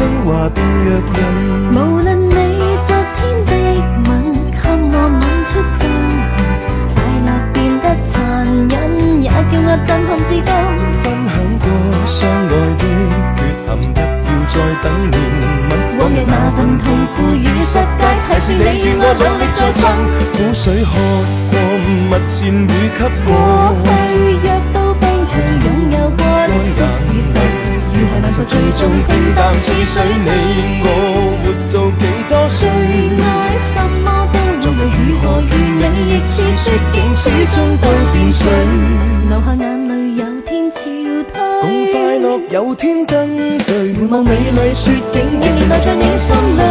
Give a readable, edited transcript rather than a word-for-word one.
升華變弱人。無論你昨天的吻，給我吻出傷痕，快樂變得殘忍，也叫我震撼至今。分享過相愛的缺陷，不要再等年吻。往日那份痛苦與失敗，還是你與我兩力再撐。苦水喝過，蜜餞會給我。過去若到病除擁有過的事實，如何難受最終平淡似水。你我活到幾多歲？愛什麼都無論如何與你亦似雪景，始終都變水。流下眼淚有天潮退，共快樂有天登對。回望美麗雪景，仍然留在你心裏。